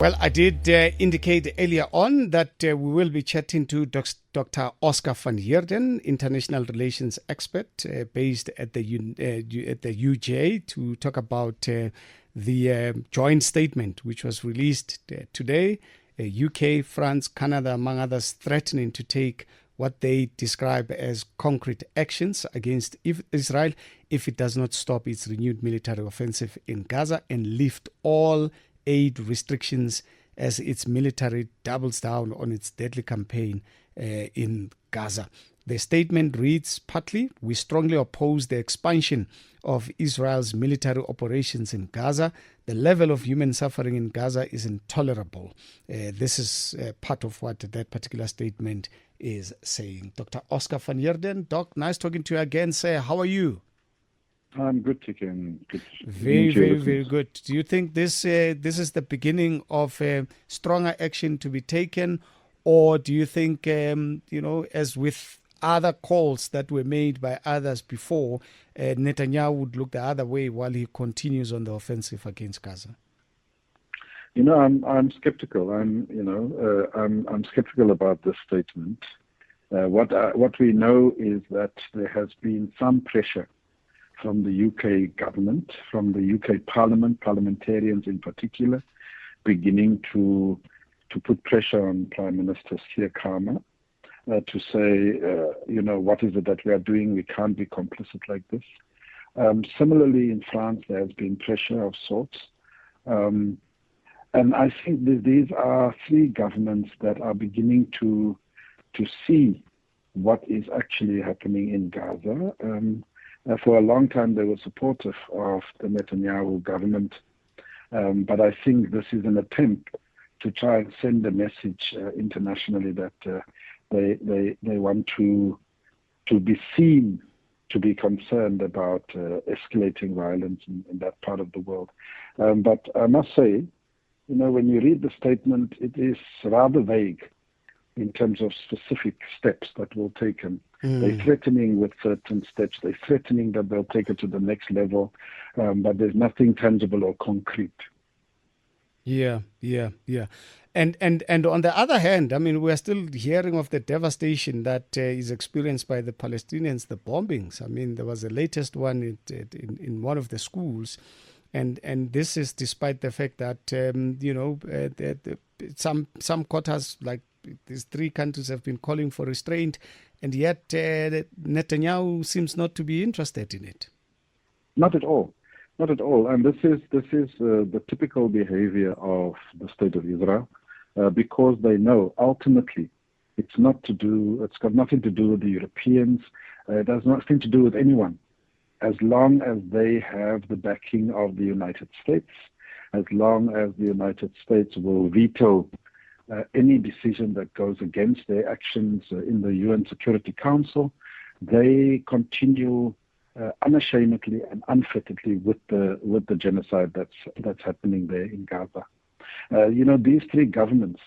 Well, I did indicate earlier on that we will be chatting to Dr. Oscar van Heerden, international relations expert based at the at the UJ, to talk about the joint statement which was released today. UK, France, Canada, among others, threatening to take what they describe as concrete actions against Israel if it does not stop its renewed military offensive in Gaza and lift all aid restrictions as its military doubles down on its deadly campaign in Gaza. The statement reads partly, "We strongly oppose the expansion of Israel's military operations in Gaza. The level of human suffering in Gaza is intolerable." This is part of what that particular statement is saying. Dr. Oscar van Heerden, Doc, nice talking to you again, sir. How are you? I'm good, Tiken. Good. Very, very, very good. Do you think this is the beginning of stronger action to be taken, or do you think, as with other calls that were made by others before, Netanyahu would look the other way while he continues on the offensive against Gaza? I'm skeptical. I'm skeptical about this statement. What we know is that there has been some pressure from the UK government, from the UK Parliament, parliamentarians in particular, beginning to put pressure on Prime Minister Keir Starmer to say, what is it that we are doing? We can't be complicit like this. Similarly, in France, there has been pressure of sorts. And I think these are three governments that are beginning to see what is actually happening in Gaza. For a long time, they were supportive of the Netanyahu government, but I think this is an attempt to try and send a message internationally that they want to be seen to be concerned about escalating violence in that part of the world. But I must say, when you read the statement, it is rather vague in terms of specific steps that will be taken. They're threatening with certain steps. They're threatening that they'll take it to the next level, but there's nothing tangible or concrete. Yeah. And on the other hand, I mean, we're still hearing of the devastation that is experienced by the Palestinians, the bombings. I mean, there was the latest one in one of the schools, and this is despite the fact that some quarters, like these three countries, have been calling for restraint, and yet Netanyahu seems not to be interested in it. Not at all. Not at all. And this is the typical behavior of the State of Israel, because they know ultimately it's got nothing to do with the Europeans. It has nothing to do with anyone. As long as they have the backing of the United States, as long as the United States will veto any decision that goes against their actions in the UN Security Council, they continue unashamedly and unfetteredly with the genocide that's happening there in Gaza. These three governments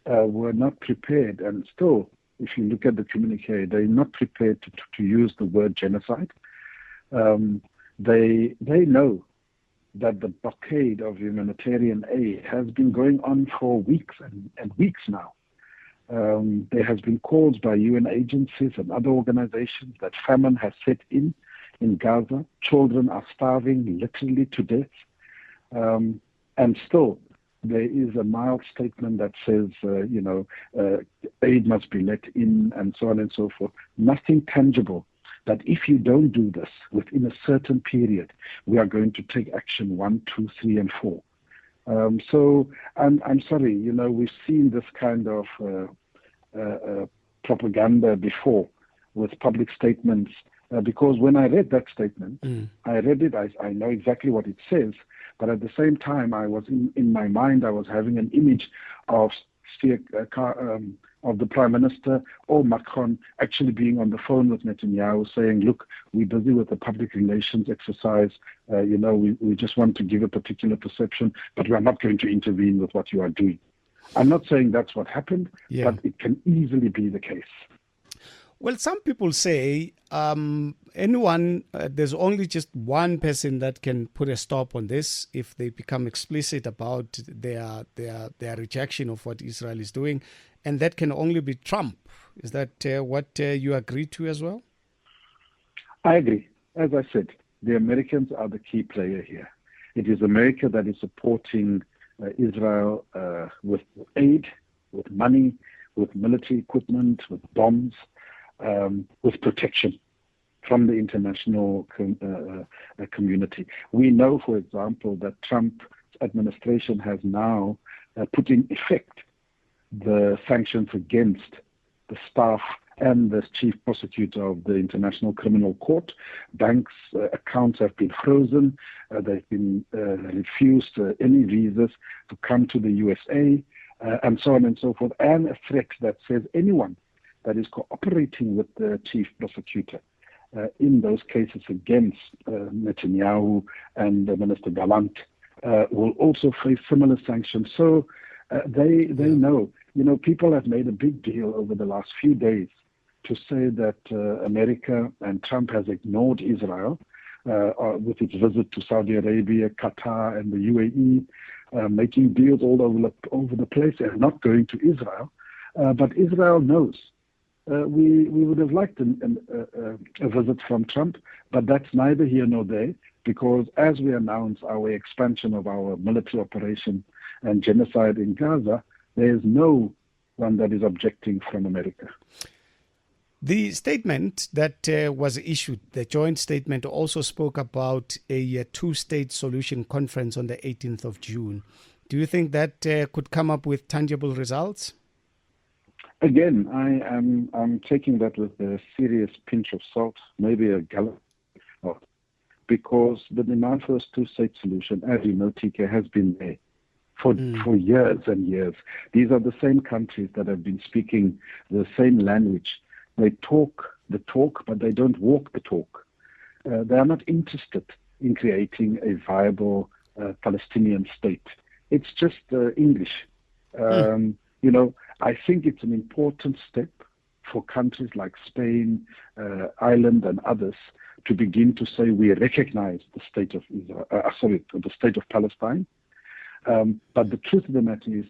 were not prepared, and still, if you look at the communique, they're not prepared to use the word genocide. They know that the blockade of humanitarian aid has been going on for weeks and weeks now. There has been calls by UN agencies and other organizations that famine has set in Gaza. Children are starving literally to death. And still, there is a mild statement that says, aid must be let in and so on and so forth. Nothing tangible. That if you don't do this within a certain period, we are going to take action 1, 2, 3, and 4. So I'm sorry, we've seen this kind of propaganda before with public statements. Because when I read that statement, I read it, I know exactly what it says, but at the same time, I was in my mind, I was having an image of the Prime Minister or Macron actually being on the phone with Netanyahu saying, look, we're busy with the public relations exercise. We just want to give a particular perception, but we are not going to intervene with what you are doing. I'm not saying that's what happened, but it can easily be the case. Well, some people say there's only just one person that can put a stop on this if they become explicit about their rejection of what Israel is doing, and that can only be Trump. Is that what you agree to as well? I agree. As I said, the Americans are the key player here. It is America that is supporting Israel with aid, with money, with military equipment, with bombs, with protection from the international community. We know, for example, that Trump's administration has now put in effect the sanctions against the staff and the chief prosecutor of the International Criminal Court. Banks' accounts have been frozen. They've been refused any visas to come to the USA, and so on and so forth, and a threat that says anyone that is cooperating with the chief prosecutor in those cases against Netanyahu and Minister Gallant will also face similar sanctions. So they know. You know, people have made a big deal over the last few days to say that America and Trump has ignored Israel with its visit to Saudi Arabia, Qatar, and the UAE, making deals all over the place and not going to Israel. But Israel knows. We would have liked a visit from Trump, but that's neither here nor there, because as we announce our expansion of our military operation and genocide in Gaza, there is no one that is objecting from America. The statement that was issued, the joint statement, also spoke about a two-state solution conference on the 18th of June. Do you think that could come up with tangible results? Again, I'm taking that with a serious pinch of salt, maybe a gallon of, because the demand for a two-state solution, as you know, TK, has been there for years and years. These are the same countries that have been speaking the same language. They talk the talk, but they don't walk the talk. They are not interested in creating a viable Palestinian state. It's just English. You know, I think it's an important step for countries like Spain, Ireland, and others to begin to say we recognize the state of Israel, the state of Palestine. But the truth of the matter is,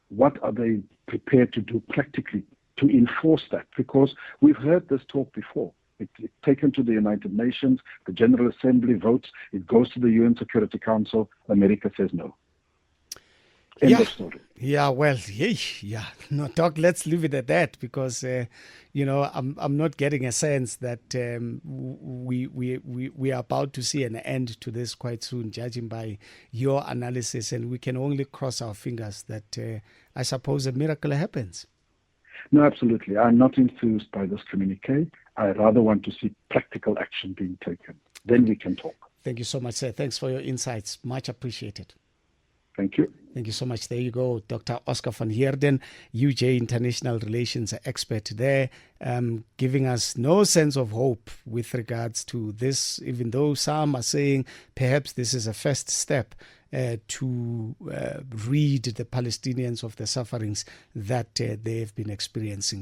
what are they prepared to do practically to enforce that? Because we've heard this talk before. It's taken to the United Nations, the General Assembly votes, it goes to the UN Security Council, America says no. End of story. Yeah, well, yeah. No, Doc, let's leave it at that, because you know, I'm not getting a sense that we are about to see an end to this quite soon, judging by your analysis, and we can only cross our fingers that I suppose a miracle happens. No, absolutely. I'm not enthused by this communique. I rather want to see practical action being taken. Then we can talk. Thank you so much, sir. Thanks for your insights. Much appreciated. Thank you. Thank you so much. There you go, Dr. Oscar van Heerden, UJ International Relations expert there, giving us no sense of hope with regards to this, even though some are saying perhaps this is a first step to rid the Palestinians of the sufferings that they have been experiencing.